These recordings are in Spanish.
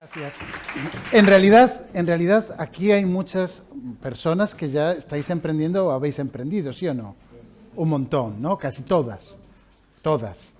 Gracias. En realidad, aquí hay muchas personas que ya estáis emprendiendo o habéis emprendido, ¿sí o no? Un montón, ¿no? Casi todas. Todas.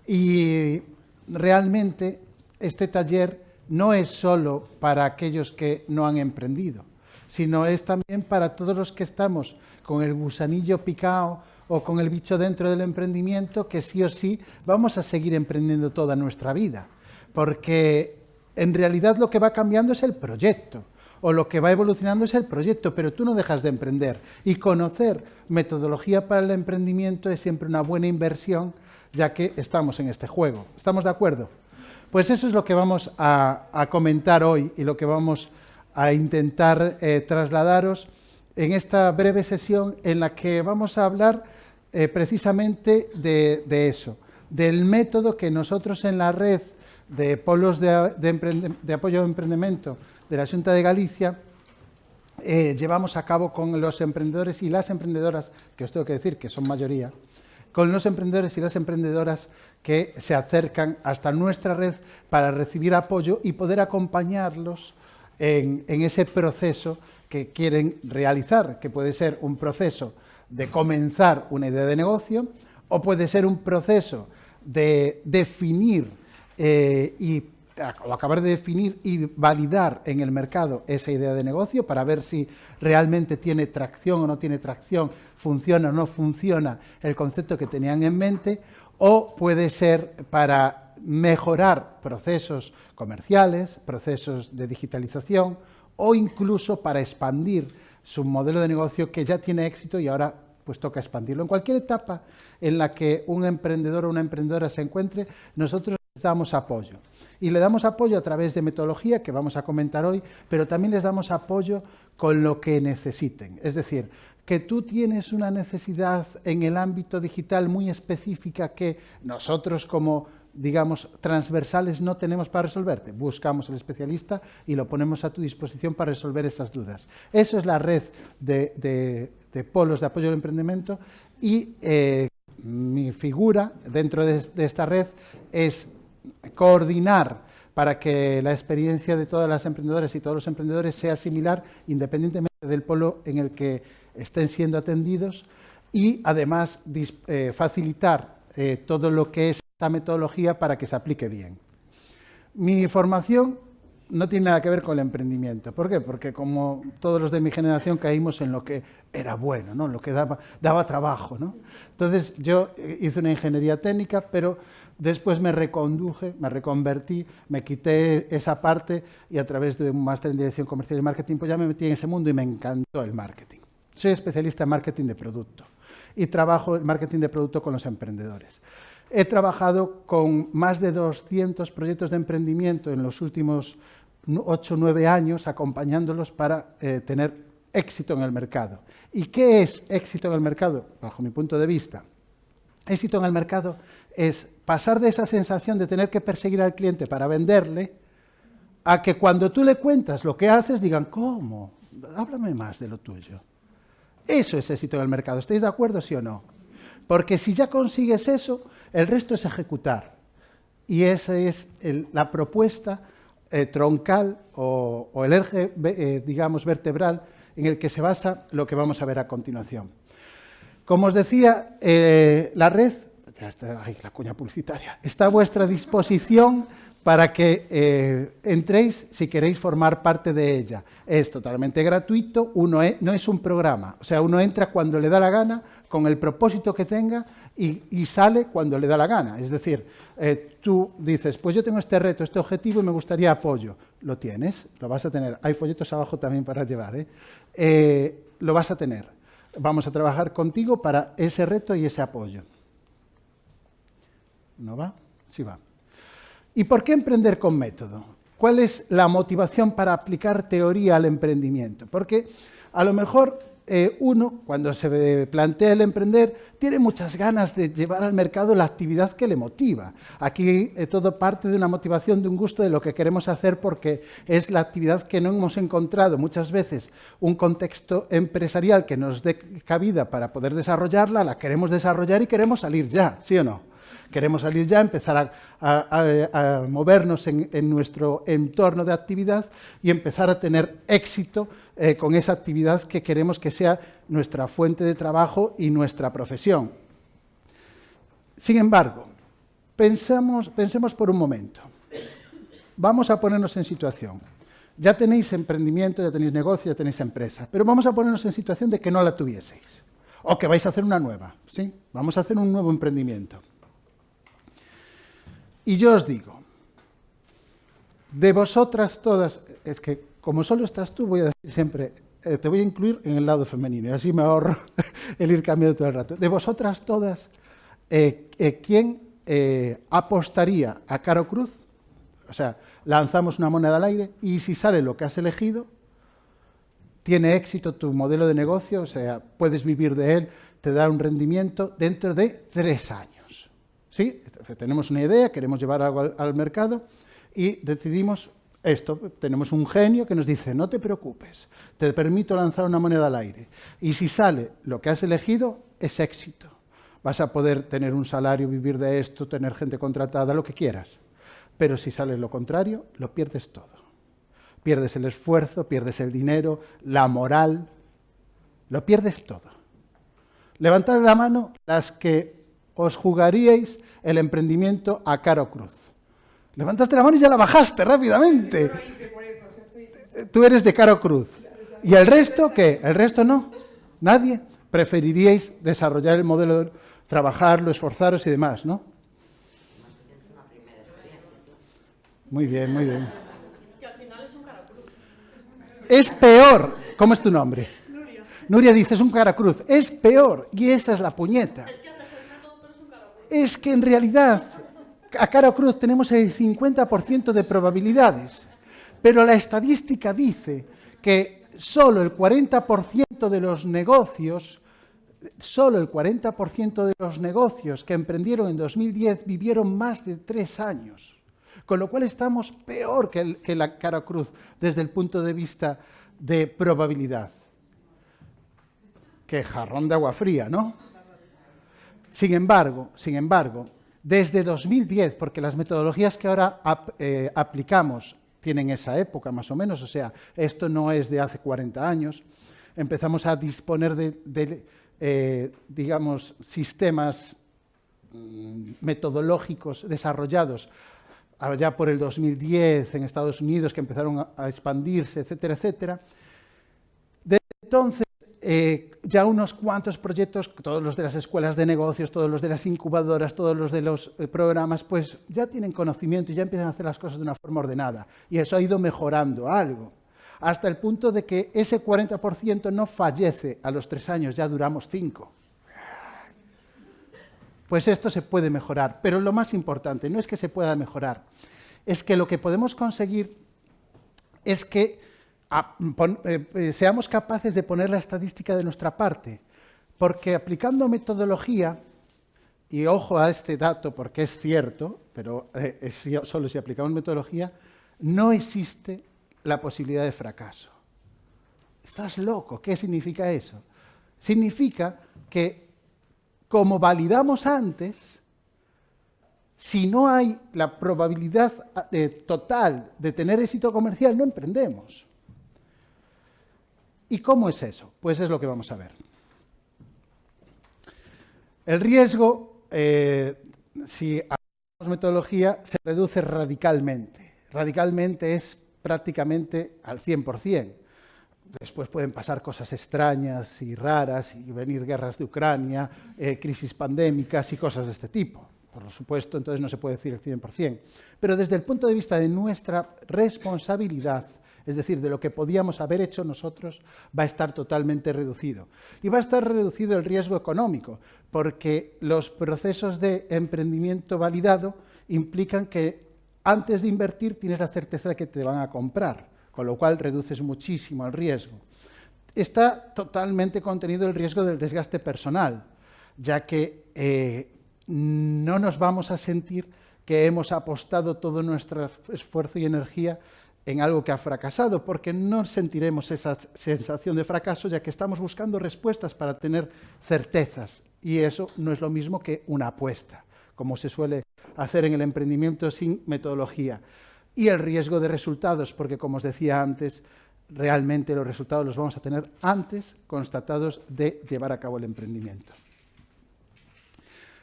Y realmente este taller no es solo para aquellos que no han emprendido, sino es también para todos los que estamos con el gusanillo picado o con el bicho dentro del emprendimiento, que sí o sí vamos a seguir emprendiendo toda nuestra vida. Porque en realidad lo que va cambiando es el proyecto, o lo que va evolucionando es el proyecto, pero tú no dejas de emprender. Y conocer metodología para el emprendimiento es siempre una buena inversión, ya que estamos en este juego. ¿Estamos de acuerdo? Pues eso es lo que vamos a comentar hoy y lo que vamos a intentar trasladaros en esta breve sesión en la que vamos a hablar precisamente de eso, del método que nosotros en la red de polos de apoyo al emprendimiento de la Xunta de Galicia llevamos a cabo con los emprendedores y las emprendedoras, que os tengo que decir que son mayoría, con los emprendedores y las emprendedoras que se acercan hasta nuestra red para recibir apoyo y poder acompañarlos en ese proceso que quieren realizar, que puede ser un proceso de comenzar una idea de negocio o puede ser un proceso de definir o acabar de definir y validar en el mercado esa idea de negocio para ver si realmente tiene tracción o no tiene tracción, funciona o no funciona el concepto que tenían en mente, o puede ser para mejorar procesos comerciales, procesos de digitalización o incluso para expandir su modelo de negocio que ya tiene éxito y ahora pues toca expandirlo. En cualquier etapa en la que un emprendedor o una emprendedora se encuentre, nosotros les damos apoyo. Y le damos apoyo a través de metodología, que vamos a comentar hoy, pero también les damos apoyo con lo que necesiten. Es decir, que tú tienes una necesidad en el ámbito digital muy específica que nosotros como, digamos, transversales no tenemos para resolverte. Buscamos el especialista y lo ponemos a tu disposición para resolver esas dudas. Eso es la red de polos de apoyo al emprendimiento y mi figura dentro de esta red es coordinar para que la experiencia de todas las emprendedoras y todos los emprendedores sea similar independientemente del polo en el que estén siendo atendidos y además facilitar todo lo que es esta metodología para que se aplique bien. Mi formación no tiene nada que ver con el emprendimiento. ¿Por qué? Porque como todos los de mi generación caímos en lo que era bueno, ¿no? Lo que daba trabajo, ¿no? Entonces yo hice una ingeniería técnica, pero después me reconduje, me reconvertí, me quité esa parte y a través de un máster en dirección comercial y marketing, pues ya me metí en ese mundo y me encantó el marketing. Soy especialista en marketing de producto y trabajo el marketing de producto con los emprendedores. He trabajado con más de 200 proyectos de emprendimiento en los últimos 8 o 9 años, acompañándolos para tener éxito en el mercado. ¿Y qué es éxito en el mercado? Bajo mi punto de vista, éxito en el mercado es pasar de esa sensación de tener que perseguir al cliente para venderle a que cuando tú le cuentas lo que haces digan, ¿cómo? Háblame más de lo tuyo. Eso es éxito en el mercado. ¿Estáis de acuerdo, sí o no? Porque si ya consigues eso, el resto es ejecutar. Y esa es la propuesta troncal o el eje, digamos, vertebral en el que se basa lo que vamos a ver a continuación. Como os decía, la red, ya está ahí la cuña publicitaria, está a vuestra disposición para que entréis si queréis formar parte de ella. Es totalmente gratuito, no es un programa, o sea, uno entra cuando le da la gana, con el propósito que tenga y sale cuando le da la gana. Es decir, tú dices, pues yo tengo este reto, este objetivo y me gustaría apoyo. Lo tienes, lo vas a tener. Hay folletos abajo también para llevar, lo vas a tener. Vamos a trabajar contigo para ese reto y ese apoyo. ¿No va? Sí va. ¿Y por qué emprender con método? ¿Cuál es la motivación para aplicar teoría al emprendimiento? Porque a lo mejor uno, cuando se plantea el emprender, tiene muchas ganas de llevar al mercado la actividad que le motiva. Aquí todo parte de una motivación, de un gusto de lo que queremos hacer porque es la actividad que no hemos encontrado muchas veces un contexto empresarial que nos dé cabida para poder desarrollarla, la queremos desarrollar y queremos salir ya, ¿sí o no? queremos salir ya, empezar a movernos en nuestro entorno de actividad y empezar a tener éxito con esa actividad que queremos que sea nuestra fuente de trabajo y nuestra profesión. Sin embargo, pensemos por un momento. Vamos a ponernos en situación. Ya tenéis emprendimiento, ya tenéis negocio, ya tenéis empresa, pero vamos a ponernos en situación de que no la tuvieseis. O que vais a hacer una nueva, ¿sí? Vamos a hacer un nuevo emprendimiento. Y yo os digo, de vosotras todas, es que como solo estás tú, voy a decir siempre, te voy a incluir en el lado femenino, y así me ahorro el ir cambiando todo el rato. De vosotras todas, ¿quién apostaría a Caro Cruz? O sea, lanzamos una moneda al aire y si sale lo que has elegido, tiene éxito tu modelo de negocio, o sea, puedes vivir de él, te da un rendimiento dentro de 3 años. ¿Sí? Tenemos una idea, queremos llevar algo al mercado y decidimos esto. Tenemos un genio que nos dice, no te preocupes, te permito lanzar una moneda al aire. Y si sale lo que has elegido, es éxito. Vas a poder tener un salario, vivir de esto, tener gente contratada, lo que quieras. Pero si sale lo contrario, lo pierdes todo. Pierdes el esfuerzo, pierdes el dinero, la moral, lo pierdes todo. Levantad la mano las que os jugaríais el emprendimiento a Caro Cruz. Levantaste la mano y ya la bajaste rápidamente. Tú eres de Caro Cruz. ¿Y el resto qué? ¿El resto no? ¿Nadie? Preferiríais desarrollar el modelo, trabajarlo, esforzaros y demás, ¿no? Muy bien, muy bien. Que al final es un caracruz. Es peor. ¿Cómo es tu nombre? Nuria. Nuria dice, es un caracruz. Es peor. Y esa es la puñeta. Es que haces el método, pero es un caracruz. Es que en realidad a caracruz tenemos el 50% de probabilidades. Pero la estadística dice que solo el 40% de los negocios, que emprendieron en 2010 vivieron más de 3 años. Con lo cual estamos peor que la Caro Cruz desde el punto de vista de probabilidad. Qué jarrón de agua fría, ¿no? Sin embargo, desde 2010, porque las metodologías que ahora aplicamos tienen esa época más o menos, o sea, esto no es de hace 40 años, empezamos a disponer de digamos, sistemas metodológicos desarrollados allá por el 2010 en Estados Unidos, que empezaron a expandirse, etcétera, etcétera. Desde entonces, ya unos cuantos proyectos, todos los de las escuelas de negocios, todos los de las incubadoras, todos los de los programas, pues ya tienen conocimiento y ya empiezan a hacer las cosas de una forma ordenada. Y eso ha ido mejorando algo, hasta el punto de que ese 40% no fallece a los 3 años, ya duramos 5. Pues esto se puede mejorar, pero lo más importante no es que se pueda mejorar, es que lo que podemos conseguir es que seamos capaces de poner la estadística de nuestra parte, porque aplicando metodología, y ojo a este dato porque es cierto, pero solo si aplicamos metodología, no existe la posibilidad de fracaso. ¿Estás loco? ¿Qué significa eso? Significa que como validamos antes, si no hay la probabilidad total de tener éxito comercial, no emprendemos. ¿Y cómo es eso? Pues es lo que vamos a ver. El riesgo, si aplicamos metodología, se reduce radicalmente. Radicalmente es prácticamente al 100%. Después pueden pasar cosas extrañas y raras y venir guerras de Ucrania, crisis pandémicas y cosas de este tipo. Por supuesto, entonces no se puede decir el 100%. Pero desde el punto de vista de nuestra responsabilidad, es decir, de lo que podíamos haber hecho nosotros, va a estar totalmente reducido. Y va a estar reducido el riesgo económico, porque los procesos de emprendimiento validado implican que antes de invertir tienes la certeza de que te van a comprar, con lo cual reduces muchísimo el riesgo. Está totalmente contenido el riesgo del desgaste personal, ya que no nos vamos a sentir que hemos apostado todo nuestro esfuerzo y energía en algo que ha fracasado, porque no sentiremos esa sensación de fracaso, ya que estamos buscando respuestas para tener certezas, y eso no es lo mismo que una apuesta. como se suele hacer en el emprendimiento sin metodología. Y el riesgo de resultados, porque como os decía antes, realmente los resultados los vamos a tener antes constatados de llevar a cabo el emprendimiento.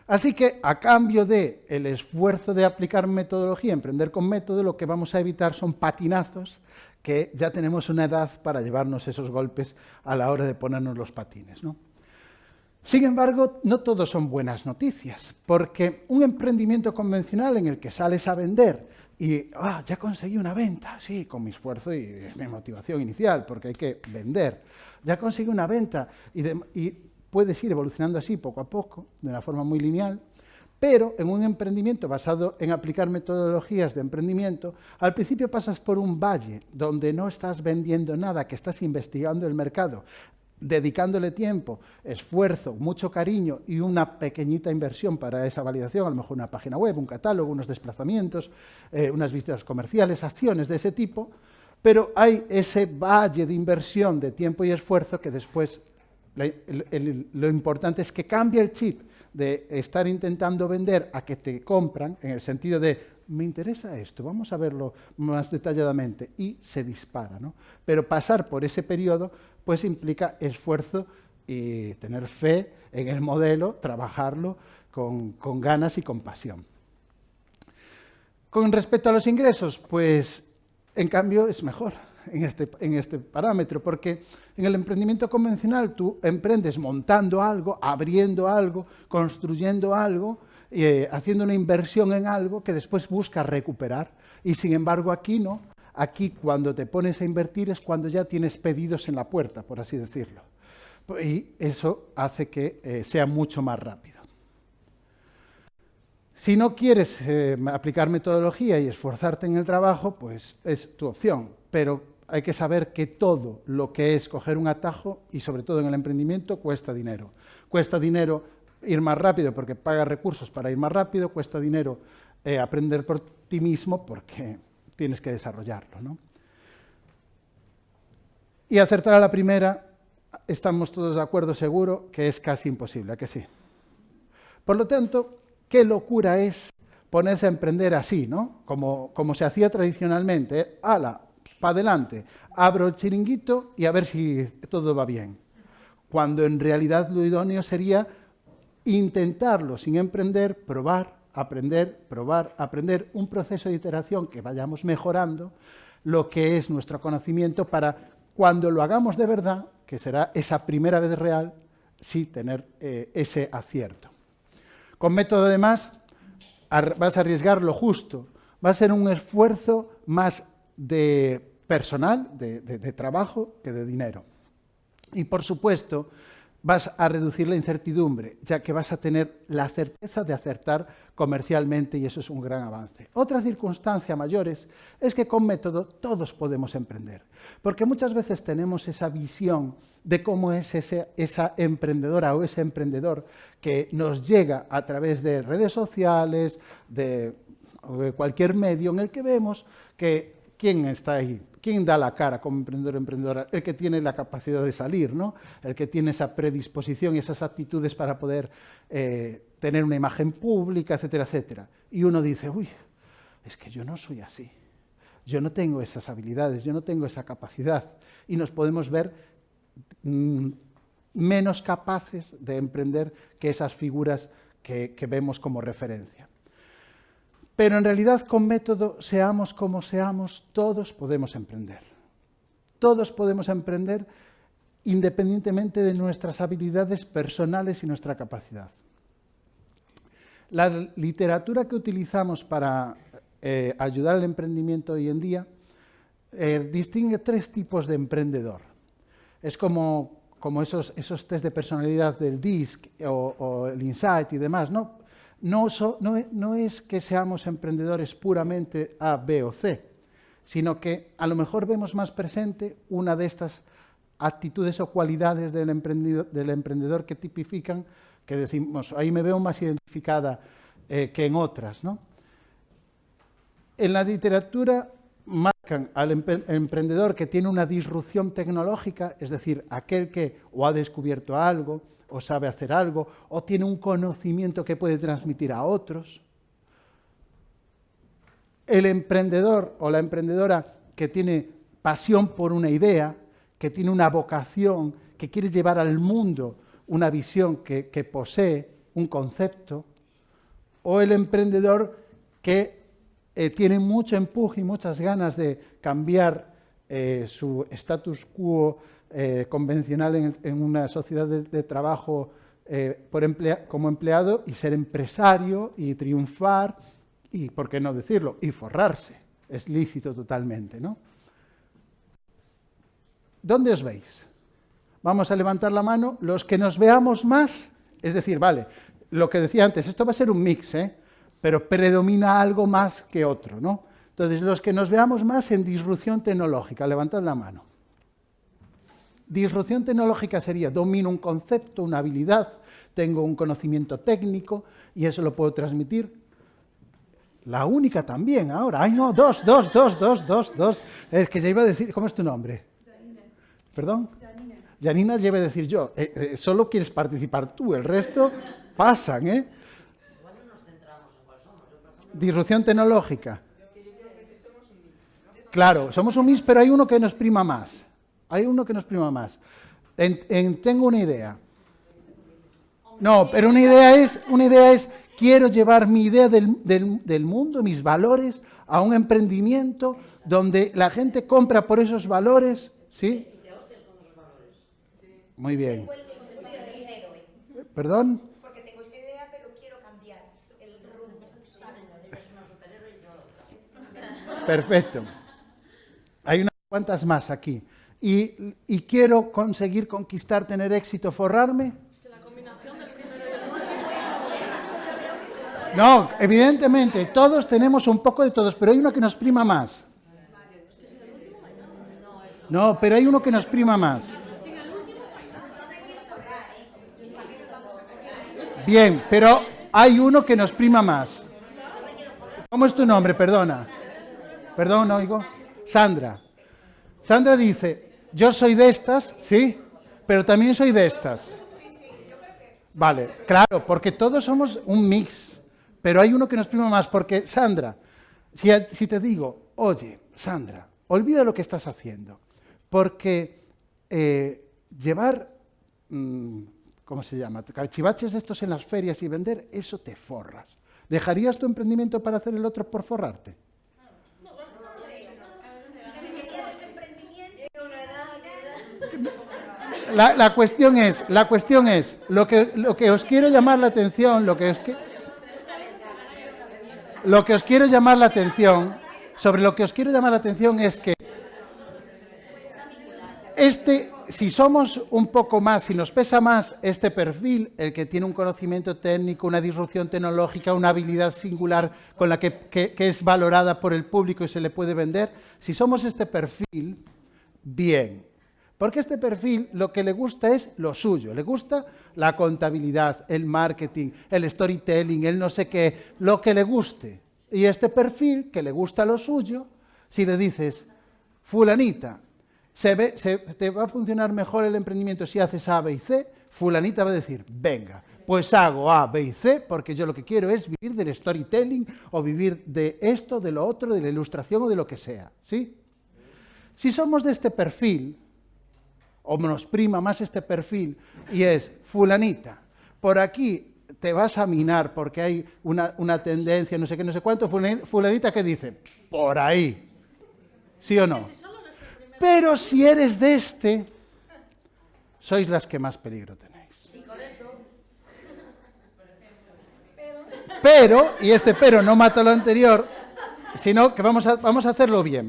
Así que, a cambio del esfuerzo de aplicar metodología, emprender con método, lo que vamos a evitar son patinazos, que ya tenemos una edad para llevarnos esos golpes a la hora de ponernos los patines, ¿no? Sin embargo, no todos son buenas noticias, porque un emprendimiento convencional en el que sales a vender y ya conseguí una venta, sí, con mi esfuerzo y mi motivación inicial, porque hay que vender, ya conseguí una venta y puedes ir evolucionando así poco a poco, de una forma muy lineal, pero en un emprendimiento basado en aplicar metodologías de emprendimiento, al principio pasas por un valle donde no estás vendiendo nada, que estás investigando el mercado, dedicándole tiempo, esfuerzo, mucho cariño y una pequeñita inversión para esa validación, a lo mejor una página web, un catálogo, unos desplazamientos, unas visitas comerciales, acciones de ese tipo, pero hay ese valle de inversión de tiempo y esfuerzo que después lo importante es que cambie el chip de estar intentando vender a que te compran, en el sentido de me interesa esto, vamos a verlo más detalladamente, y se dispara, ¿no? Pero pasar por ese periodo pues implica esfuerzo y tener fe en el modelo, trabajarlo con ganas y con pasión. Con respecto a los ingresos, pues en cambio es mejor en este parámetro, porque en el emprendimiento convencional tú emprendes montando algo, abriendo algo, construyendo algo, haciendo una inversión en algo que después buscas recuperar. Y sin embargo aquí no. Aquí cuando te pones a invertir es cuando ya tienes pedidos en la puerta, por así decirlo. Y eso hace que sea mucho más rápido. Si no quieres aplicar metodología y esforzarte en el trabajo, pues es tu opción. Pero hay que saber que todo lo que es coger un atajo, y sobre todo en el emprendimiento, cuesta dinero. Cuesta dinero ir más rápido porque pagas recursos para ir más rápido, cuesta dinero aprender por ti mismo porque tienes que desarrollarlo, ¿no? Y acertar a la primera, estamos todos de acuerdo seguro que es casi imposible, ¿a que sí? Por lo tanto, qué locura es ponerse a emprender así, ¿no? Como se hacía tradicionalmente, para adelante, abro el chiringuito y a ver si todo va bien. Cuando en realidad lo idóneo sería intentarlo sin emprender, probar, aprender, probar, aprender, un proceso de iteración que vayamos mejorando lo que es nuestro conocimiento para cuando lo hagamos de verdad, que será esa primera vez real, sí tener ese acierto. Con método además vas a arriesgar lo justo, va a ser un esfuerzo más de personal, de trabajo, que de dinero. Y por supuesto, vas a reducir la incertidumbre, ya que vas a tener la certeza de acertar comercialmente y eso es un gran avance. Otra circunstancia mayor es que con método todos podemos emprender, porque muchas veces tenemos esa visión de cómo es esa emprendedora o ese emprendedor que nos llega a través de redes sociales, de cualquier medio en el que vemos que quién está ahí. ¿Quién da la cara como emprendedor o emprendedora? El que tiene la capacidad de salir, ¿no? El que tiene esa predisposición y esas actitudes para poder tener una imagen pública, etcétera, etcétera. Y uno dice, uy, es que yo no soy así. Yo no tengo esas habilidades, yo no tengo esa capacidad. Y nos podemos ver menos capaces de emprender que esas figuras que vemos como referencia. Pero en realidad con método, seamos como seamos, todos podemos emprender. Todos podemos emprender independientemente de nuestras habilidades personales y nuestra capacidad. La literatura que utilizamos para ayudar al emprendimiento hoy en día distingue 3 tipos de emprendedor. Es como esos test de personalidad del DISC o el Insight y demás, ¿no? No es que seamos emprendedores puramente A, B o C, sino que a lo mejor vemos más presente una de estas actitudes o cualidades del emprendedor que tipifican, que decimos, ahí me veo más identificada que en otras, ¿no? En la literatura marcan al emprendedor que tiene una disrupción tecnológica, es decir, aquel que o ha descubierto algo, o sabe hacer algo, o tiene un conocimiento que puede transmitir a otros. El emprendedor o la emprendedora que tiene pasión por una idea, que tiene una vocación, que quiere llevar al mundo una visión que posee, un concepto, o el emprendedor que tiene mucho empuje y muchas ganas de cambiar su status quo convencional en una sociedad de trabajo como empleado y ser empresario y triunfar y, ¿por qué no decirlo?, y forrarse. Es lícito totalmente, ¿no? ¿Dónde os veis? Vamos a levantar la mano. Los que nos veamos más, es decir, vale, lo que decía antes, esto va a ser un mix, pero predomina algo más que otro, ¿no? Entonces, los que nos veamos más en disrupción tecnológica, levantad la mano. Disrupción tecnológica sería, domino un concepto, una habilidad, tengo un conocimiento técnico y eso lo puedo transmitir. La única también ahora. Ay, no, dos. Es que ya iba a decir, ¿cómo es tu nombre? Janina. ¿Perdón? Janina ya iba a decir yo. Solo quieres participar tú, el resto pasan, ¿eh? Igual no nos centramos en cuál somos. Yo, por ejemplo, Disrupción tecnológica. Claro, somos un mix, pero hay uno que nos prima más. Tengo una idea. No, pero una idea es quiero llevar mi idea del mundo, mis valores, a un emprendimiento donde la gente compra por esos valores, ¿sí? y te hostias con esos valores. Muy bien. Porque ¿Perdón? tengo esta idea, pero quiero cambiar el rumbo. Es una superhéroe y yo otra. Perfecto. Hay unas cuantas más aquí. Y quiero conseguir conquistar, tener éxito, forrarme. Es que la combinación del primero y el último No, evidentemente, todos tenemos un poco de todos, pero hay uno que nos prima más. No, pero hay uno que nos prima más. Bien, pero hay uno que nos prima más. ¿Cómo es tu nombre? Perdona. Perdón, no oigo. Sandra. Sandra dice, yo soy de estas, ¿sí? Pero también soy de estas. Vale, claro, porque todos somos un mix, pero hay uno que nos prima más, porque Sandra, si te digo, oye, Sandra, olvida lo que estás haciendo, porque llevar, ¿cómo se llama?, cachivaches de estos en las ferias y vender, eso te forras. ¿Dejarías tu emprendimiento para hacer el otro por forrarte? La cuestión es, lo que os quiero llamar la atención, sobre lo que os quiero llamar la atención es que si somos un poco más, si nos pesa más este perfil, el que tiene un conocimiento técnico, una disrupción tecnológica, una habilidad singular con la que es valorada por el público y se le puede vender, si somos este perfil, bien. Porque este perfil lo que le gusta es lo suyo, le gusta la contabilidad, el marketing, el storytelling, el no sé qué, lo que le guste. Y este perfil, que le gusta lo suyo, si le dices, fulanita, te va a funcionar mejor el emprendimiento si haces A, B y C, fulanita va a decir, venga, pues hago A, B y C, porque yo lo que quiero es vivir del storytelling o vivir de esto, de lo otro, de la ilustración o de lo que sea, ¿sí? Si somos de este perfil, o nos prima más este perfil, y es, fulanita, por aquí te vas a minar porque hay una tendencia, no sé qué, no sé cuánto, fulanita que dice, por ahí, ¿sí o no? Pero si eres de este, sois las que más peligro tenéis. Sí, correcto. Pero, y este pero no mata lo anterior, sino que vamos a hacerlo bien,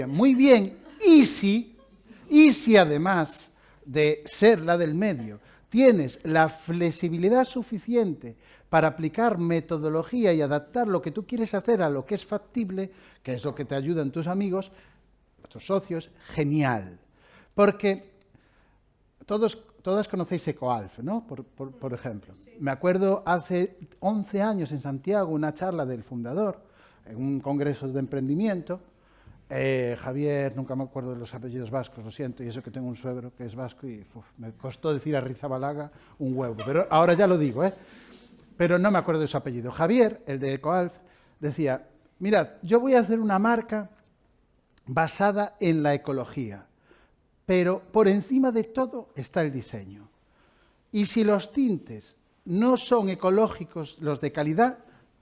muy bien, y si además de ser la del medio, tienes la flexibilidad suficiente para aplicar metodología y adaptar lo que tú quieres hacer a lo que es factible, que es lo que te ayudan tus amigos, tus socios, genial. Porque todas conocéis EcoAlf, ¿no? Por ejemplo. Me acuerdo hace 11 años en Santiago una charla del fundador, en un congreso de emprendimiento, Javier, nunca me acuerdo de los apellidos vascos, lo siento, y eso que tengo un suegro que es vasco y me costó decir Arrizabalaga un huevo, pero ahora ya lo digo, pero no me acuerdo de su apellido. Javier, el de Ecoalf, decía, mirad, yo voy a hacer una marca basada en la ecología, pero por encima de todo está el diseño. Y si los tintes no son ecológicos, los de calidad,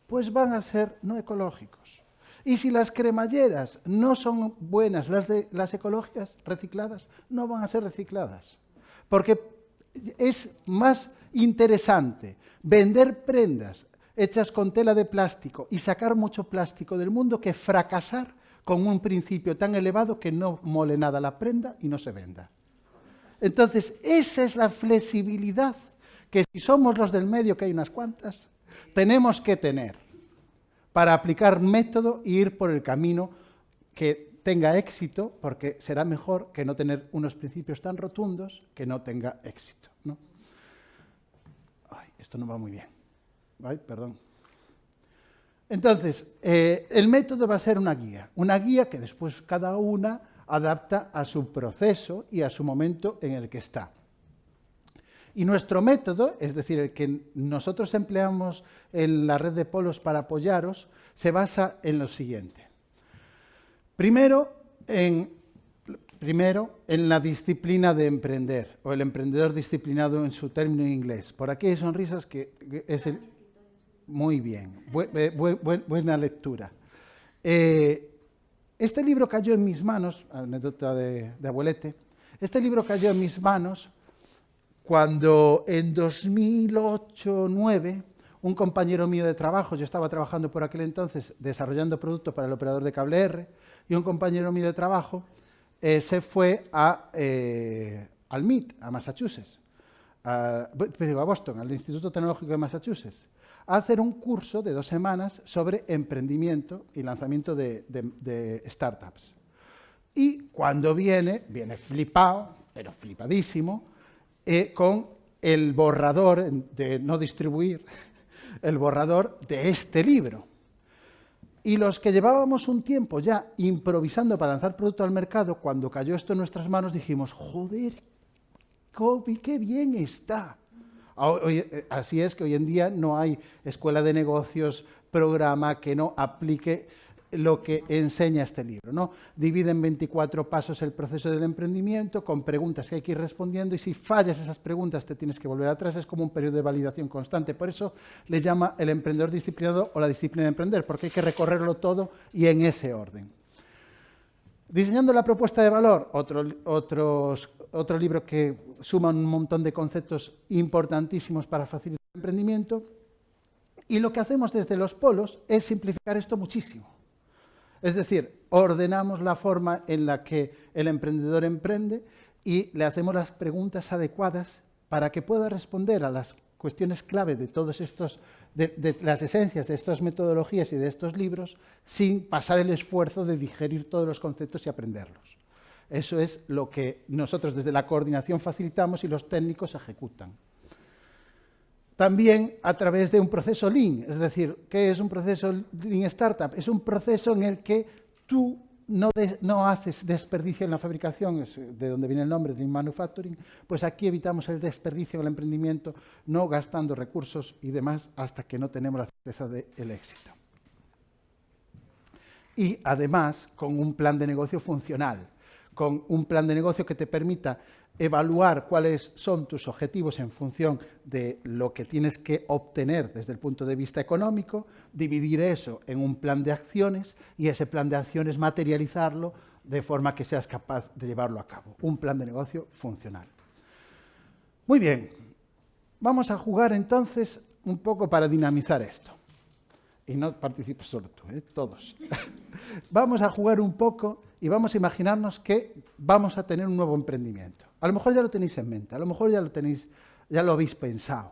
pues van a ser no ecológicos. Y si las cremalleras no son buenas, las ecológicas recicladas, no van a ser recicladas. Porque es más interesante vender prendas hechas con tela de plástico y sacar mucho plástico del mundo que fracasar con un principio tan elevado que no mole nada la prenda y no se venda. Entonces, esa es la flexibilidad que si somos los del medio, que hay unas cuantas, tenemos que tener para aplicar método e ir por el camino que tenga éxito, porque será mejor que no tener unos principios tan rotundos que no tenga éxito, ¿no? Ay, esto no va muy bien. Ay, perdón. Entonces, el método va a ser una guía que después cada una adapta a su proceso y a su momento en el que está. Y nuestro método, es decir, el que nosotros empleamos en la red de polos para apoyaros, se basa en lo siguiente. Primero, en la disciplina de emprender, o el emprendedor disciplinado en su término inglés. Por aquí hay sonrisas que es el... Muy bien, buena lectura. Este libro cayó en mis manos, anécdota de abuelete, este libro cayó en mis manos cuando en 2008-2009 un compañero mío de trabajo, yo estaba trabajando por aquel entonces desarrollando producto para el operador de cable R, y un compañero mío de trabajo se fue al MIT, a Massachusetts, a Boston, al Instituto Tecnológico de Massachusetts, a hacer un curso de 2 semanas sobre emprendimiento y lanzamiento de startups. Y cuando viene flipado, pero flipadísimo, con el borrador de no distribuir, el borrador de este libro. Y los que llevábamos un tiempo ya improvisando para lanzar producto al mercado, cuando cayó esto en nuestras manos dijimos, joder, qué bien está. Así es que hoy en día no hay escuela de negocios, programa que no aplique lo que enseña este libro, ¿no? Divide en 24 pasos el proceso del emprendimiento con preguntas que hay que ir respondiendo y si fallas esas preguntas te tienes que volver atrás, es como un periodo de validación constante. Por eso le llama el emprendedor disciplinado o la disciplina de emprender, porque hay que recorrerlo todo y en ese orden. Diseñando la propuesta de valor, otro libro que suma un montón de conceptos importantísimos para facilitar el emprendimiento. Y lo que hacemos desde los polos es simplificar esto muchísimo. Es decir, ordenamos la forma en la que el emprendedor emprende y le hacemos las preguntas adecuadas para que pueda responder a las cuestiones clave de todos estos, de las esencias de estas metodologías y de estos libros, sin pasar el esfuerzo de digerir todos los conceptos y aprenderlos. Eso es lo que nosotros desde la coordinación facilitamos y los técnicos ejecutan. También a través de un proceso Lean, es decir, ¿qué es un proceso Lean Startup? Es un proceso en el que tú no haces desperdicio en la fabricación, es de donde viene el nombre, Lean Manufacturing, pues aquí evitamos el desperdicio en el emprendimiento, no gastando recursos y demás hasta que no tenemos la certeza del éxito. Y además con un plan de negocio funcional, con un plan de negocio que te permita evaluar cuáles son tus objetivos en función de lo que tienes que obtener desde el punto de vista económico, dividir eso en un plan de acciones y ese plan de acciones materializarlo de forma que seas capaz de llevarlo a cabo. Un plan de negocio funcional. Muy bien, vamos a jugar entonces un poco para dinamizar esto. Y no participes solo tú, todos. Vamos a jugar un poco y vamos a imaginarnos que vamos a tener un nuevo emprendimiento. A lo mejor ya lo tenéis en mente, a lo mejor ya lo habéis pensado.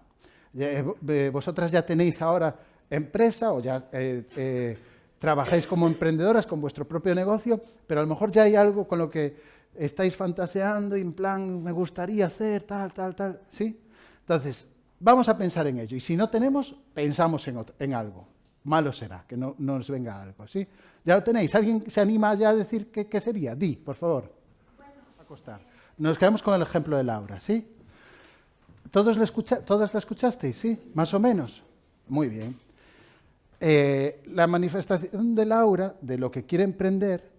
Vosotras ya tenéis ahora empresa o ya trabajáis como emprendedoras con vuestro propio negocio, pero a lo mejor ya hay algo con lo que estáis fantaseando y en plan, me gustaría hacer tal, ¿sí? Entonces, vamos a pensar en ello y si no tenemos, pensamos en algo. malo será, que no nos venga algo, ¿sí? Ya lo tenéis. ¿Alguien se anima ya a decir qué sería? Di, por favor. Acostar. Nos quedamos con el ejemplo de Laura, ¿sí? ¿Todas la escuchasteis? ¿Sí? ¿Más o menos? Muy bien. La manifestación de Laura, de lo que quiere emprender,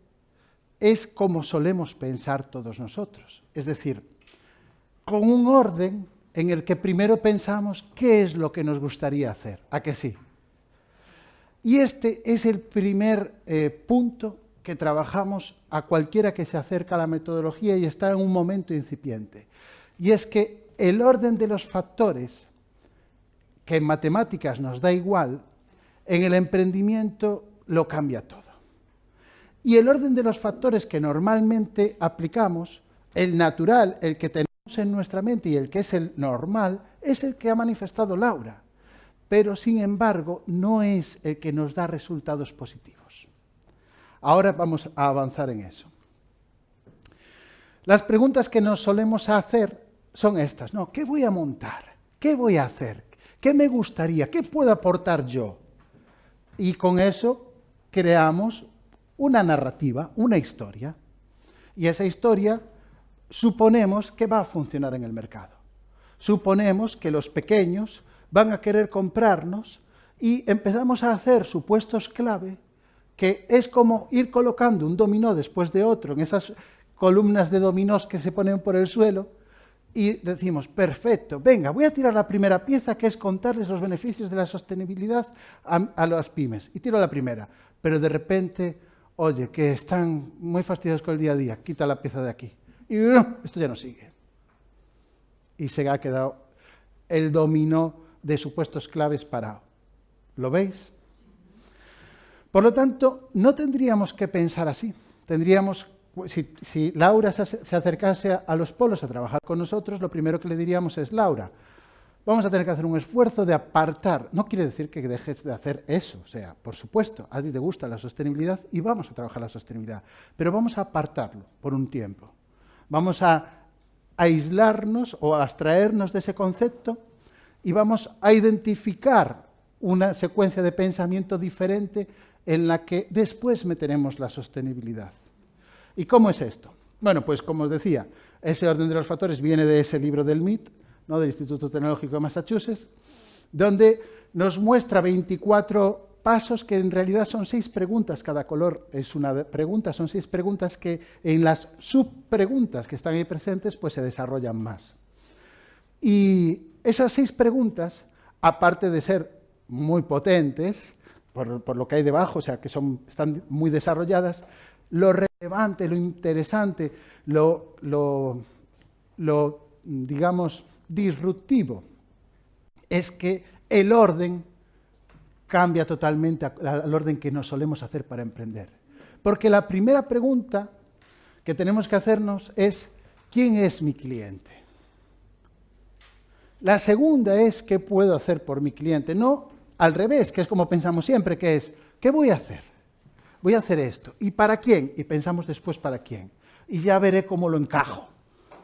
es como solemos pensar todos nosotros. Es decir, con un orden en el que primero pensamos qué es lo que nos gustaría hacer. ¿A que sí? Y este es el primer punto que trabajamos a cualquiera que se acerca a la metodología y está en un momento incipiente. Y es que el orden de los factores, que en matemáticas nos da igual, en el emprendimiento lo cambia todo. Y el orden de los factores que normalmente aplicamos, el natural, el que tenemos en nuestra mente y el que es el normal, es el que ha manifestado Laura. Pero, sin embargo, no es el que nos da resultados positivos. Ahora vamos a avanzar en eso. Las preguntas que nos solemos hacer son estas, ¿no? ¿Qué voy a montar? ¿Qué voy a hacer? ¿Qué me gustaría? ¿Qué puedo aportar yo? Y con eso creamos una narrativa, una historia. Y esa historia suponemos que va a funcionar en el mercado. Suponemos que los pequeños van a querer comprarnos y empezamos a hacer supuestos clave que es como ir colocando un dominó después de otro en esas columnas de dominós que se ponen por el suelo y decimos, perfecto, venga, voy a tirar la primera pieza que es contarles los beneficios de la sostenibilidad a las pymes. Y tiro la primera, pero de repente, oye, que están muy fastidiados con el día a día, quita la pieza de aquí. Y esto ya no sigue. Y se ha quedado el dominó de supuestos claves parado. ¿Lo veis? Por lo tanto, no tendríamos que pensar así. Tendríamos, si Laura se acercase a los polos a trabajar con nosotros, lo primero que le diríamos es, Laura, vamos a tener que hacer un esfuerzo de apartar. No quiere decir que dejes de hacer eso. O sea, por supuesto, a ti te gusta la sostenibilidad y vamos a trabajar la sostenibilidad. Pero vamos a apartarlo por un tiempo. Vamos a aislarnos o a abstraernos de ese concepto y vamos a identificar una secuencia de pensamiento diferente en la que después meteremos la sostenibilidad. ¿Y cómo es esto? Bueno, pues como os decía, ese orden de los factores viene de ese libro del MIT, ¿no? Del Instituto Tecnológico de Massachusetts, donde nos muestra 24 pasos que en realidad son 6 preguntas, cada color es una pregunta, son 6 preguntas que en las subpreguntas que están ahí presentes pues se desarrollan más. Y esas 6 preguntas, aparte de ser muy potentes, por lo que hay debajo, o sea, que están muy desarrolladas, lo relevante, lo interesante, lo digamos, disruptivo, es que el orden cambia totalmente al orden que nos solemos hacer para emprender. Porque la primera pregunta que tenemos que hacernos es, ¿quién es mi cliente? La segunda es, ¿qué puedo hacer por mi cliente? No al revés, que es como pensamos siempre, que es, ¿qué voy a hacer? Voy a hacer esto. ¿Y para quién? Y pensamos después para quién. Y ya veré cómo lo encajo,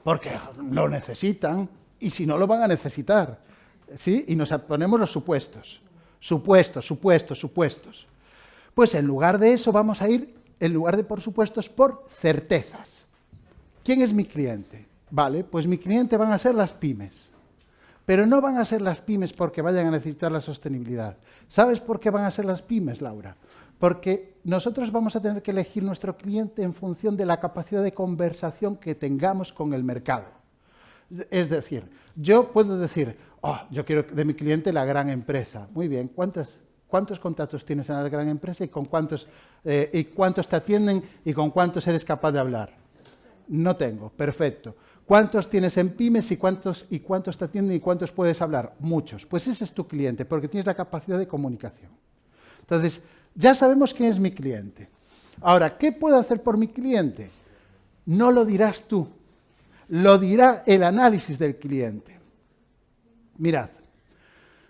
porque lo necesitan y si no lo van a necesitar. ¿Sí? Y nos ponemos los supuestos. Supuestos. Pues en lugar de eso vamos a ir, en lugar de por supuestos, por certezas. ¿Quién es mi cliente? Vale, pues mi cliente van a ser las pymes. Pero no van a ser las pymes porque vayan a necesitar la sostenibilidad. ¿Sabes por qué van a ser las pymes, Laura? Porque nosotros vamos a tener que elegir nuestro cliente en función de la capacidad de conversación que tengamos con el mercado. Es decir, yo puedo decir, yo quiero de mi cliente la gran empresa. Muy bien, ¿cuántos contactos tienes en la gran empresa y con cuántos te atienden y con cuántos eres capaz de hablar? No tengo, perfecto. ¿Cuántos tienes en pymes y cuántos te atienden y cuántos puedes hablar? Muchos. Pues ese es tu cliente, porque tienes la capacidad de comunicación. Entonces, ya sabemos quién es mi cliente. Ahora, ¿qué puedo hacer por mi cliente? No lo dirás tú, lo dirá el análisis del cliente. Mirad,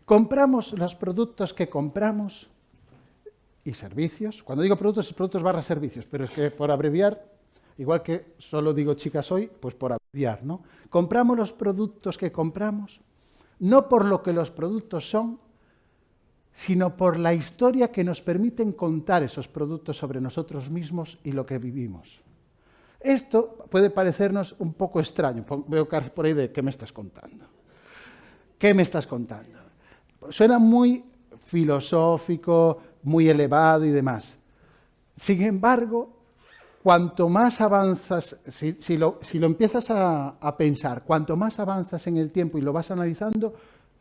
compramos los productos que compramos y servicios. Cuando digo productos, es productos barra servicios, pero es que por abreviar, igual que solo digo chicas hoy, pues por abreviar, ¿no? Compramos los productos que compramos, no por lo que los productos son, sino por la historia que nos permiten contar esos productos sobre nosotros mismos y lo que vivimos. Esto puede parecernos un poco extraño. Veo caras por ahí de ¿qué me estás contando? ¿Qué me estás contando? Suena muy filosófico, muy elevado y demás. Sin embargo, cuanto más avanzas, si lo empiezas a pensar, cuanto más avanzas en el tiempo y lo vas analizando,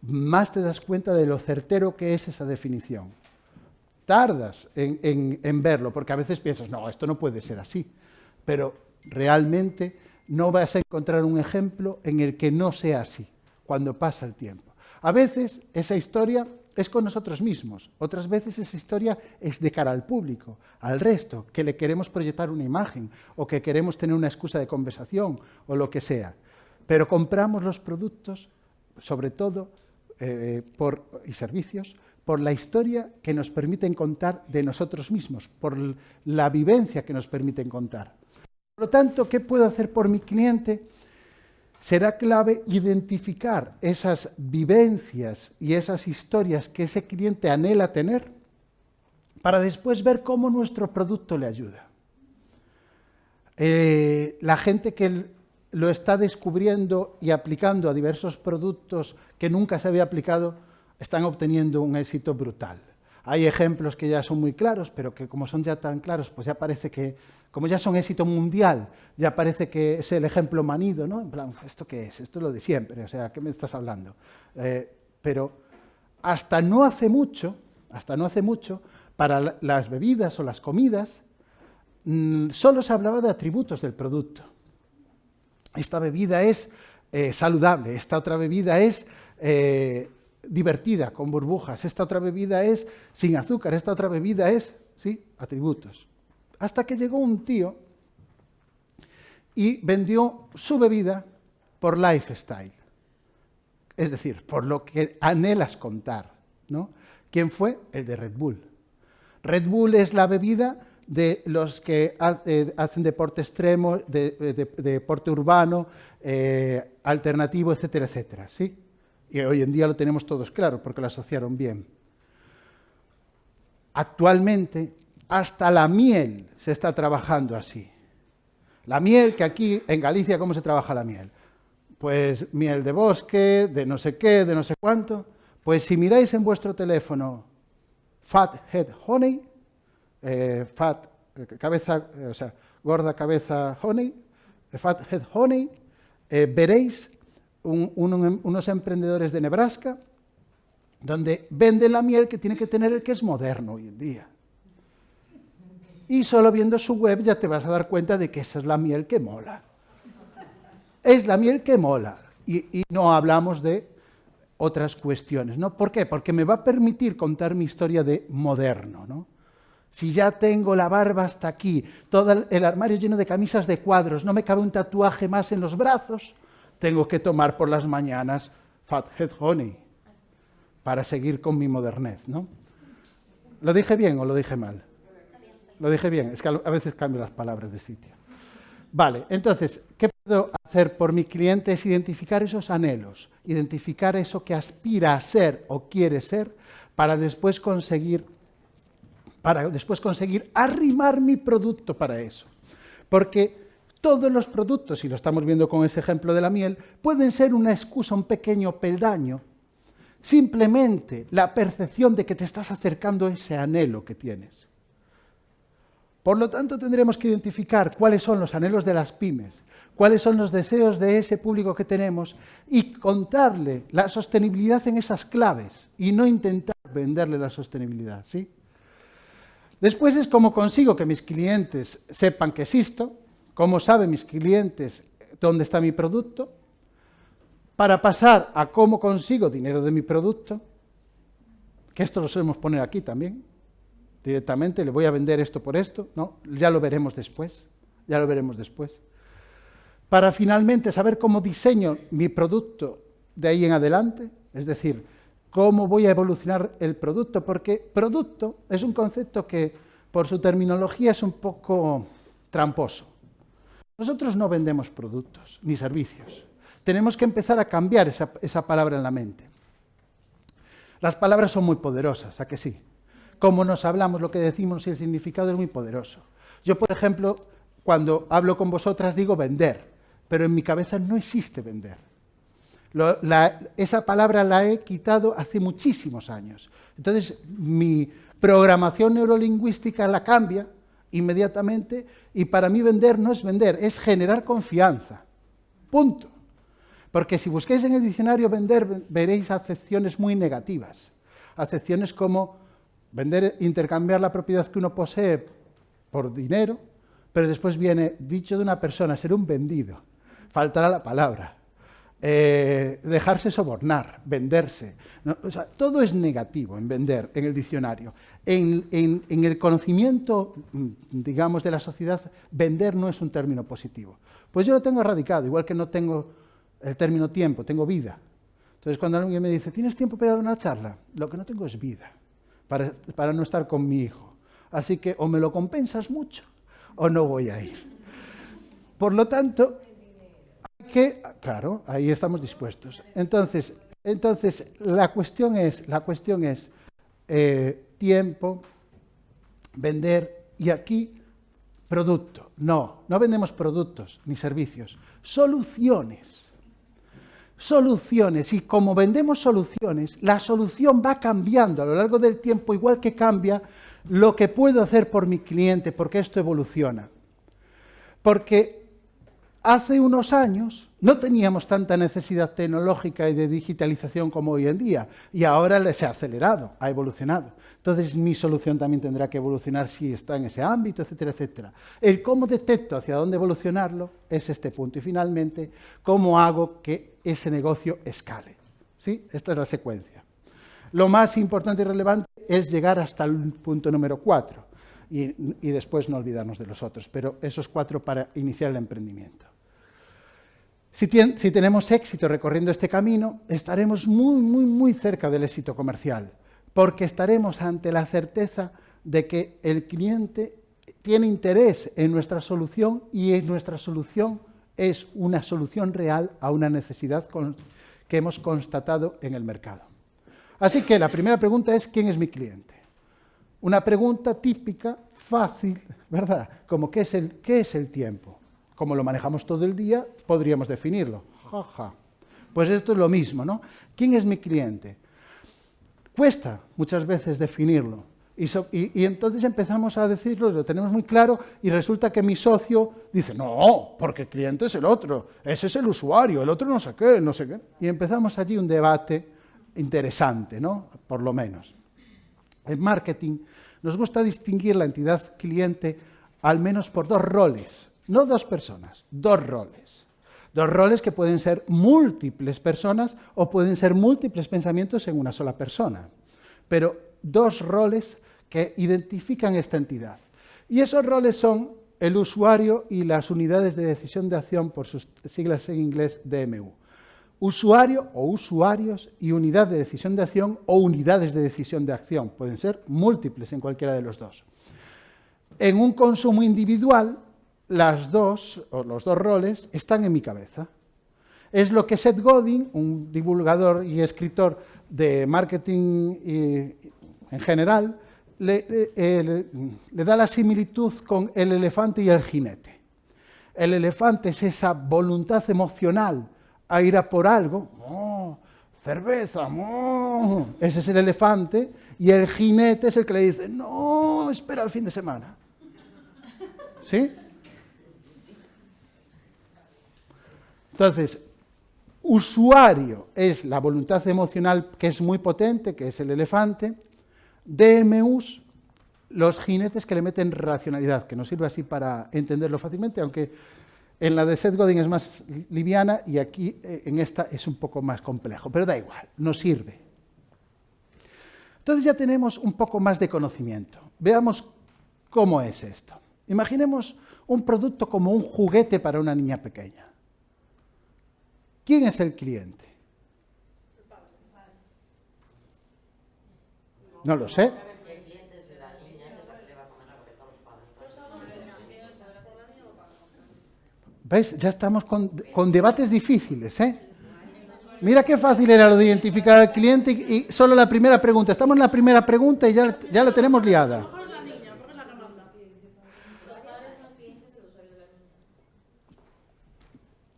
más te das cuenta de lo certero que es esa definición. Tardas en verlo, porque a veces piensas, no, esto no puede ser así, pero realmente no vas a encontrar un ejemplo en el que no sea así, cuando pasa el tiempo. A veces esa historia es con nosotros mismos, otras veces esa historia es de cara al público, al resto, que le queremos proyectar una imagen o que queremos tener una excusa de conversación o lo que sea. Pero compramos los productos, sobre todo, y servicios, por la historia que nos permiten contar de nosotros mismos, por la vivencia que nos permiten contar. Por lo tanto, ¿qué puedo hacer por mi cliente? Será clave identificar esas vivencias y esas historias que ese cliente anhela tener para después ver cómo nuestro producto le ayuda. La gente que lo está descubriendo y aplicando a diversos productos que nunca se había aplicado, están obteniendo un éxito brutal. Hay ejemplos que ya son muy claros, pero que como son ya tan claros, pues ya parece que, como ya son éxito mundial, ya parece que es el ejemplo manido, ¿no? En plan, ¿esto qué es? Esto es lo de siempre, o sea, ¿qué me estás hablando? Pero hasta no hace mucho, para las bebidas o las comidas, solo se hablaba de atributos del producto. Esta bebida es saludable, esta otra bebida es divertida, con burbujas, esta otra bebida es sin azúcar, esta otra bebida es, sí, atributos. Hasta que llegó un tío y vendió su bebida por lifestyle, es decir, por lo que anhelas contar, ¿no? ¿Quién fue? El de Red Bull. Red Bull es la bebida de los que hacen deporte extremo, deporte urbano, alternativo, etcétera, etcétera, ¿sí? Y hoy en día lo tenemos todos claro, porque lo asociaron bien. Actualmente, hasta la miel se está trabajando así. La miel, que aquí en Galicia, ¿cómo se trabaja la miel? Pues miel de bosque, de no sé qué, de no sé cuánto. Pues si miráis en vuestro teléfono Fathead Honey, gorda cabeza honey, Fathead Honey, veréis unos emprendedores de Nebraska donde venden la miel que tiene que tener el que es moderno hoy en día. Y solo viendo su web ya te vas a dar cuenta de que esa es la miel que mola. Es la miel que mola. Y no hablamos de otras cuestiones, ¿no? ¿Por qué? Porque me va a permitir contar mi historia de moderno, ¿no? Si ya tengo la barba hasta aquí, todo el armario lleno de camisas de cuadros, no me cabe un tatuaje más en los brazos, tengo que tomar por las mañanas Fathead Honey para seguir con mi modernez, ¿no? ¿Lo dije bien o lo dije mal? Lo dije bien, es que a veces cambio las palabras de sitio. Vale, entonces, ¿qué puedo hacer por mi cliente? Es identificar esos anhelos, identificar eso que aspira a ser o quiere ser para después conseguir arrimar mi producto para eso. Porque todos los productos, y lo estamos viendo con ese ejemplo de la miel, pueden ser una excusa, un pequeño peldaño, simplemente la percepción de que te estás acercando a ese anhelo que tienes. Por lo tanto, tendremos que identificar cuáles son los anhelos de las pymes, cuáles son los deseos de ese público que tenemos y contarle la sostenibilidad en esas claves y no intentar venderle la sostenibilidad, ¿sí? Después es cómo consigo que mis clientes sepan que existo, cómo saben mis clientes dónde está mi producto, para pasar a cómo consigo dinero de mi producto, que esto lo solemos poner aquí también, directamente, le voy a vender esto por esto, no, ya lo veremos después, Para finalmente saber cómo diseño mi producto de ahí en adelante, es decir, cómo voy a evolucionar el producto, porque producto es un concepto que por su terminología es un poco tramposo. Nosotros no vendemos productos ni servicios. Tenemos que empezar a cambiar esa palabra en la mente. Las palabras son muy poderosas, ¿a que sí? Cómo nos hablamos, lo que decimos y el significado es muy poderoso. Yo, por ejemplo, cuando hablo con vosotras digo vender, pero en mi cabeza no existe vender. Esa palabra la he quitado hace muchísimos años. Entonces, mi programación neurolingüística la cambia inmediatamente y para mí vender no es vender, es generar confianza. Punto. Porque si busquáis en el diccionario vender, veréis acepciones muy negativas. Acepciones como vender, intercambiar la propiedad que uno posee por dinero, pero después viene, dicho de una persona, ser un vendido. Faltará la palabra. Dejarse sobornar, venderse. ¿No? O sea, todo es negativo en vender en el diccionario. En el conocimiento, digamos, de la sociedad, vender no es un término positivo. Pues yo lo tengo erradicado, igual que no tengo el término tiempo, tengo vida. Entonces, cuando alguien me dice, ¿tienes tiempo para dar una charla? Lo que no tengo es vida, para no estar con mi hijo. Así que o me lo compensas mucho o no voy a ir. Por lo tanto, claro, ahí estamos dispuestos. Entonces la cuestión es tiempo, vender y aquí producto. No vendemos productos ni servicios, soluciones. Soluciones, y como vendemos soluciones, la solución va cambiando a lo largo del tiempo, igual que cambia lo que puedo hacer por mi cliente, porque esto evoluciona. Porque hace unos años no teníamos tanta necesidad tecnológica y de digitalización como hoy en día, y ahora se ha acelerado, ha evolucionado. Entonces mi solución también tendrá que evolucionar si está en ese ámbito, etcétera, etcétera. El cómo detecto hacia dónde evolucionarlo es este punto. Y finalmente, cómo hago que ese negocio escale. ¿Sí? Esta es la secuencia. Lo más importante y relevante es llegar hasta el punto número 4 y después no olvidarnos de los otros, pero esos 4 para iniciar el emprendimiento. Si tenemos éxito recorriendo este camino, estaremos muy cerca del éxito comercial, porque estaremos ante la certeza de que el cliente tiene interés en nuestra solución y nuestra solución es una solución real a una necesidad que hemos constatado en el mercado. Así que la primera pregunta es, ¿quién es mi cliente? Una pregunta típica, fácil, ¿verdad? Como, ¿qué es el tiempo? Como lo manejamos todo el día, podríamos definirlo. Pues esto es lo mismo, ¿no? ¿Quién es mi cliente? Cuesta muchas veces definirlo. Y entonces empezamos a decirlo, lo tenemos muy claro, y resulta que mi socio dice, no, porque el cliente es el otro, ese es el usuario, el otro no sé qué, no sé qué. Y empezamos allí un debate interesante, ¿no? Por lo menos. En marketing nos gusta distinguir la entidad cliente al menos por 2 roles. No 2 personas, 2 roles. 2 roles que pueden ser múltiples personas o pueden ser múltiples pensamientos en una sola persona. Pero 2 roles que identifican esta entidad. Y esos roles son el usuario y las unidades de decisión de acción, por sus siglas en inglés DMU. Usuario o usuarios y unidad de decisión de acción o unidades de decisión de acción. Pueden ser múltiples en cualquiera de los 2. En un consumo individual, los 2 roles están en mi cabeza. Es lo que Seth Godin, un divulgador y escritor de marketing en general, le da la similitud con el elefante y el jinete. El elefante es esa voluntad emocional a ir a por algo. Cerveza, ese es el elefante, y el jinete es el que le dice, no, espera el fin de semana. ¿Sí? Entonces, usuario es la voluntad emocional que es muy potente, que es el elefante. DMUs, los jinetes que le meten racionalidad, que nos sirve así para entenderlo fácilmente, aunque en la de Seth Godin es más liviana y aquí en esta es un poco más complejo, pero da igual, nos sirve. Entonces ya tenemos un poco más de conocimiento. Veamos cómo es esto. Imaginemos un producto como un juguete para una niña pequeña. ¿Quién es el cliente? No lo sé. ¿Ves? Ya estamos con debates difíciles, ¿eh? Mira qué fácil era lo de identificar al cliente y solo la primera pregunta. Estamos en la primera pregunta y ya la tenemos liada. Mejor es la niña, porque es la que manda. Los padres son los clientes y el usuario de la niña.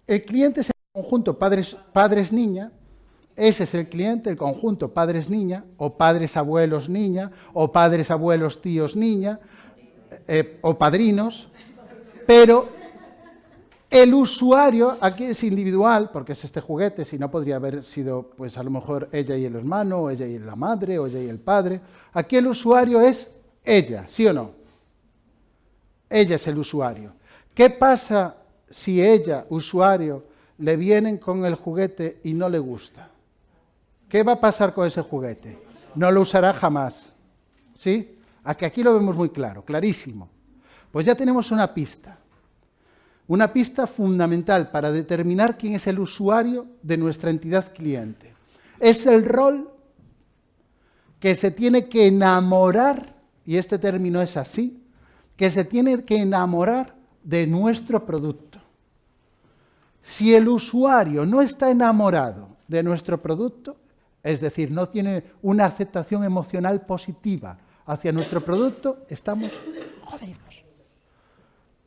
El cliente es el conjunto padres-niña. Ese es el cliente, el conjunto padres-niña, o padres-abuelos-niña, o padres-abuelos-tíos-niña, o padrinos, pero el usuario aquí es individual, porque es este juguete, si no podría haber sido, pues a lo mejor ella y el hermano, o ella y la madre, o ella y el padre. Aquí el usuario es ella, ¿sí o no? Ella es el usuario. ¿Qué pasa si ella, usuario, le vienen con el juguete y no le gusta? ¿Qué va a pasar con ese juguete? No lo usará jamás. ¿Sí? Aquí lo vemos muy claro, clarísimo. Pues ya tenemos una pista. Una pista fundamental para determinar quién es el usuario de nuestra entidad cliente. Es el rol que se tiene que enamorar, y este término es así, que se tiene que enamorar de nuestro producto. Si el usuario no está enamorado de nuestro producto, es decir, no tiene una aceptación emocional positiva hacia nuestro producto, estamos jodidos.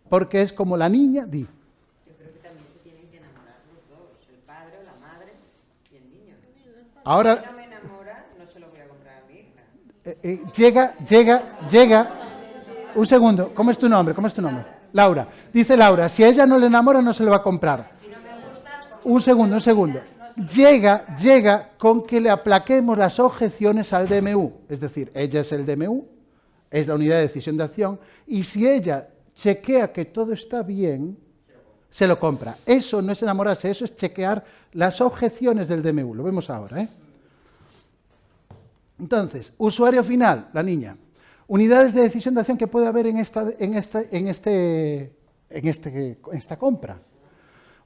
Porque es como la niña, Yo creo que también se tienen que enamorar los dos, el padre o la madre y el niño. ahora Si no me enamora, no se lo voy a comprar a mi hija. llega, un segundo, ¿cómo es tu nombre? Laura. Dice Laura, si a ella no le enamora, no se lo va a comprar. Un segundo. Llega con que le aplaquemos las objeciones al DMU. Es decir, ella es el DMU, es la unidad de decisión de acción, y si ella chequea que todo está bien, se lo compra. Eso no es enamorarse, eso es chequear las objeciones del DMU. Lo vemos ahora, ¿eh? Entonces, usuario final, la niña. Unidades de decisión de acción que puede haber en esta compra.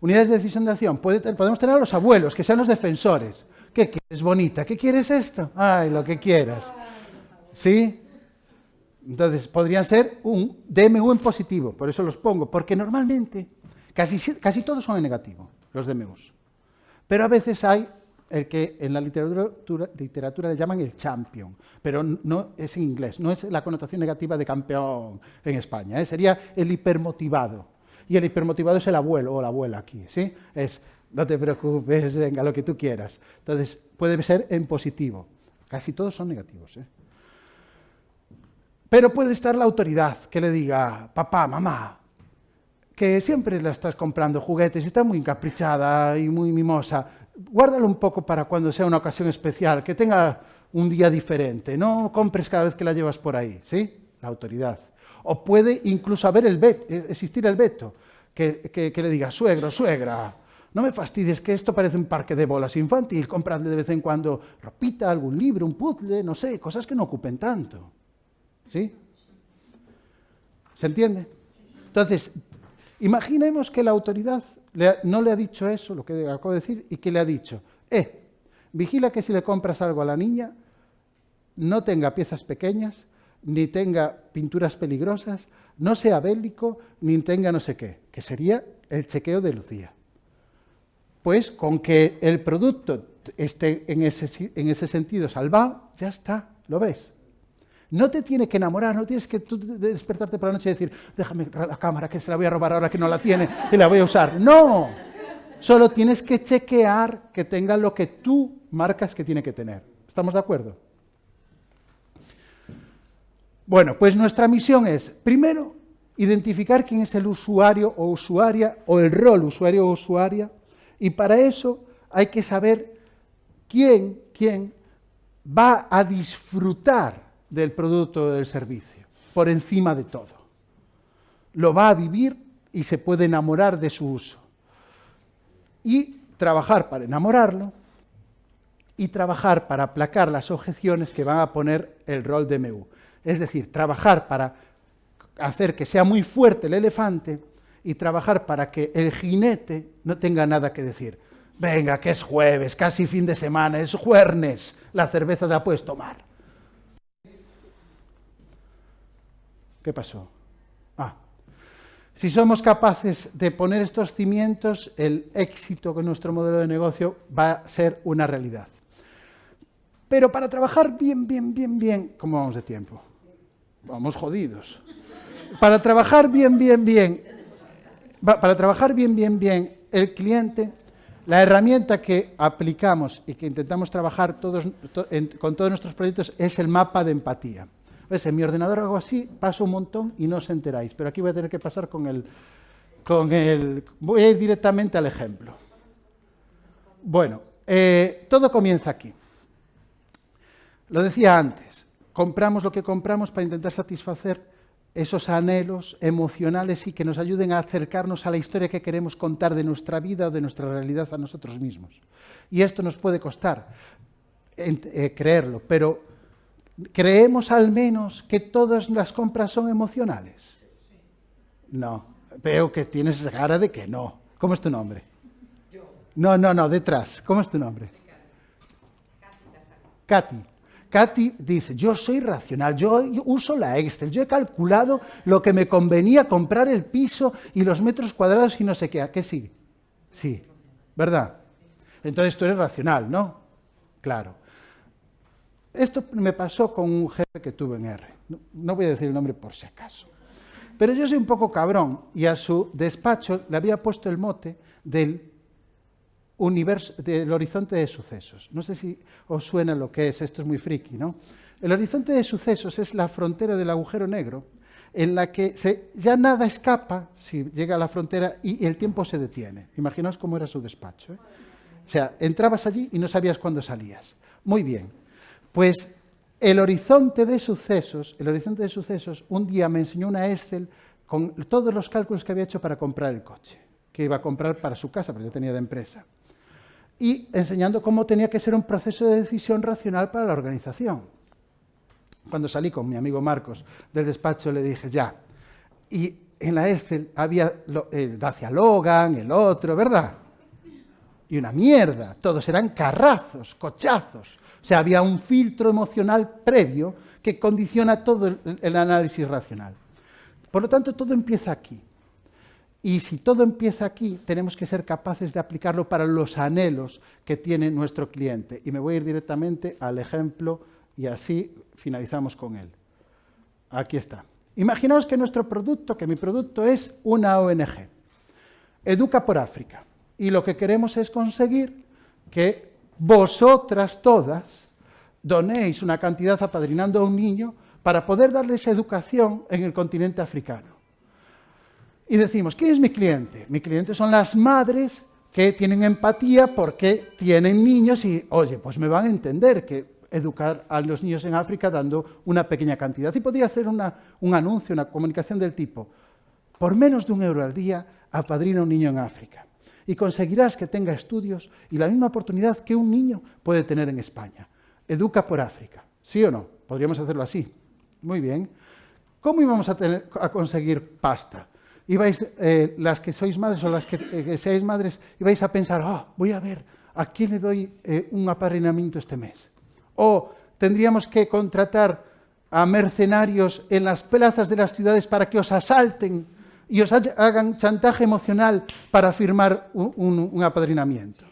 Unidades de decisión de acción. Podemos tener a los abuelos, que sean los defensores. ¿Qué quieres, bonita? ¿Qué quieres esto? Ay, lo que quieras. ¿Sí? Entonces, podrían ser un DMU en positivo, por eso los pongo, porque normalmente casi todos son en negativo, los DMUs. Pero a veces hay el que en la literatura le llaman el champion, pero no es en inglés, no es la connotación negativa de campeón en España, ¿eh? Sería el hipermotivado. Y el hipermotivado es el abuelo o la abuela aquí, ¿sí? Es, no te preocupes, venga, lo que tú quieras. Entonces, puede ser en positivo. Casi todos son negativos, ¿eh? Pero puede estar la autoridad que le diga, papá, mamá, que siempre le estás comprando juguetes y está muy encaprichada y muy mimosa. Guárdalo un poco para cuando sea una ocasión especial, que tenga un día diferente. No compres cada vez que la llevas por ahí, ¿sí? La autoridad. O puede incluso existir el veto, que le diga, suegro, suegra, no me fastidies que esto parece un parque de bolas infantil, compradle de vez en cuando ropita, algún libro, un puzzle, no sé, cosas que no ocupen tanto. ¿Sí? ¿Se entiende? Entonces, imaginemos que la autoridad no le ha dicho eso, lo que acabo de decir, y que le ha dicho, vigila que si le compras algo a la niña, no tenga piezas pequeñas, ni tenga pinturas peligrosas, no sea bélico, ni tenga no sé qué, que sería el chequeo de Lucía. Pues con que el producto esté en ese sentido salvado, ya está, lo ves. No te tiene que enamorar, no tienes que tú despertarte por la noche y decir, déjame la cámara que se la voy a robar ahora que no la tiene y la voy a usar. No, solo tienes que chequear que tenga lo que tú marcas que tiene que tener. ¿Estamos de acuerdo? Bueno, pues nuestra misión es, primero, identificar quién es el usuario o usuaria, o el rol usuario o usuaria, y para eso hay que saber quién va a disfrutar del producto o del servicio, por encima de todo. Lo va a vivir y se puede enamorar de su uso. Y trabajar para enamorarlo, y trabajar para aplacar las objeciones que van a poner el rol de DMU. Es decir, trabajar para hacer que sea muy fuerte el elefante y trabajar para que el jinete no tenga nada que decir. Venga, que es jueves, casi fin de semana, es jueves, la cerveza la puedes tomar. ¿Qué pasó? Si somos capaces de poner estos cimientos, el éxito con nuestro modelo de negocio va a ser una realidad. Pero para trabajar bien, ¿cómo vamos de tiempo? Vamos jodidos. Para trabajar bien, el cliente, la herramienta que aplicamos y que intentamos trabajar con todos nuestros proyectos es el mapa de empatía. ¿Ves? En mi ordenador hago así, paso un montón y no os enteráis, pero aquí voy a tener que pasar voy a ir directamente al ejemplo. Bueno, todo comienza aquí. Lo decía antes, compramos lo que compramos para intentar satisfacer esos anhelos emocionales y que nos ayuden a acercarnos a la historia que queremos contar de nuestra vida o de nuestra realidad a nosotros mismos. Y esto nos puede costar creerlo, pero ¿creemos al menos que todas las compras son emocionales? No, veo que tienes cara de que no. ¿Cómo es tu nombre? No, detrás. ¿Cómo es tu nombre? Katy. Katy dice, yo soy racional, yo uso la Excel, yo he calculado lo que me convenía comprar el piso y los metros cuadrados y no sé qué. ¿A qué sí? Sí, ¿verdad? Entonces tú eres racional, ¿no? Claro. Esto me pasó con un jefe que tuve en R. No voy a decir el nombre por si acaso. Pero yo soy un poco cabrón y a su despacho le había puesto el mote del horizonte de sucesos. No sé si os suena lo que es, esto es muy friki, ¿no? El horizonte de sucesos es la frontera del agujero negro en la que ya nada escapa si llega a la frontera y el tiempo se detiene. Imaginaos cómo era su despacho, ¿eh? O sea, entrabas allí y no sabías cuándo salías. Muy bien. Pues el horizonte de sucesos, un día me enseñó una Excel con todos los cálculos que había hecho para comprar el coche, que iba a comprar para su casa, porque yo tenía de empresa. Y enseñando cómo tenía que ser un proceso de decisión racional para la organización. Cuando salí con mi amigo Marcos del despacho le dije, ya, y en la Excel había el Dacia Logan, el otro, ¿verdad? Y una mierda, todos eran carrazos, cochazos. O sea, había un filtro emocional previo que condiciona todo el análisis racional. Por lo tanto, todo empieza aquí. Y si todo empieza aquí, tenemos que ser capaces de aplicarlo para los anhelos que tiene nuestro cliente. Y me voy a ir directamente al ejemplo y así finalizamos con él. Aquí está. Imaginaos que nuestro producto, que mi producto es una ONG, Educa por África. Y lo que queremos es conseguir que vosotras todas donéis una cantidad apadrinando a un niño para poder darles educación en el continente africano. Y decimos, ¿quién es mi cliente? Mi cliente son las madres que tienen empatía porque tienen niños y, oye, pues me van a entender que educar a los niños en África dando una pequeña cantidad. Y podría hacer un anuncio, una comunicación del tipo, por menos de €1 al día, apadrina a un niño en África. Y conseguirás que tenga estudios y la misma oportunidad que un niño puede tener en España. Educa por África. ¿Sí o no? Podríamos hacerlo así. Muy bien. ¿Cómo íbamos a conseguir pasta? Ibais, las que sois madres o las que seáis madres, ibais a pensar, voy a ver a quién le doy un apadrinamiento este mes. O tendríamos que contratar a mercenarios en las plazas de las ciudades para que os asalten y os hagan chantaje emocional para firmar un apadrinamiento.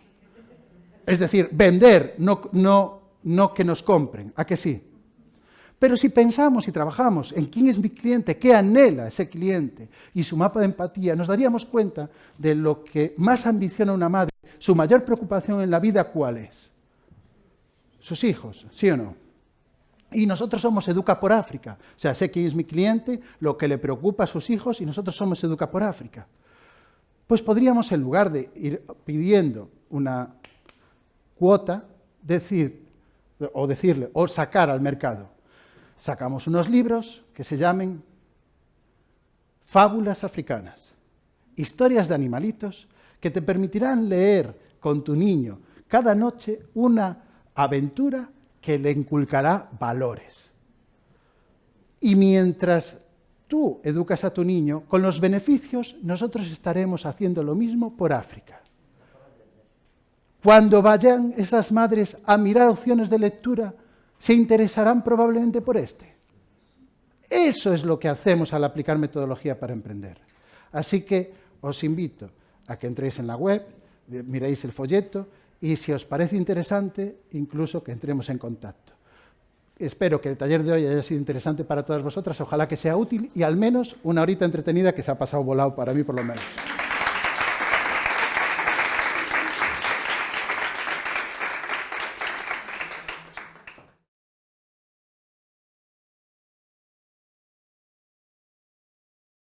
Es decir, vender, no que nos compren. ¿A que sí? Pero si pensamos y trabajamos en quién es mi cliente, qué anhela ese cliente y su mapa de empatía, nos daríamos cuenta de lo que más ambiciona una madre, su mayor preocupación en la vida, ¿cuál es? Sus hijos, ¿sí o no? Y nosotros somos Educa por África. O sea, sé quién es mi cliente, lo que le preocupa a sus hijos y nosotros somos Educa por África. Pues podríamos, en lugar de ir pidiendo una cuota, decirle o sacar al mercado. Sacamos unos libros que se llamen Fábulas Africanas, historias de animalitos que te permitirán leer con tu niño cada noche una aventura que le inculcará valores. Y mientras tú educas a tu niño, con los beneficios nosotros estaremos haciendo lo mismo por África. Cuando vayan esas madres a mirar opciones de lectura, se interesarán probablemente por este. Eso es lo que hacemos al aplicar metodología para emprender. Así que os invito a que entréis en la web, miréis el folleto y si os parece interesante, incluso que entremos en contacto. Espero que el taller de hoy haya sido interesante para todas vosotras, ojalá que sea útil y al menos una horita entretenida que se ha pasado volado para mí por lo menos.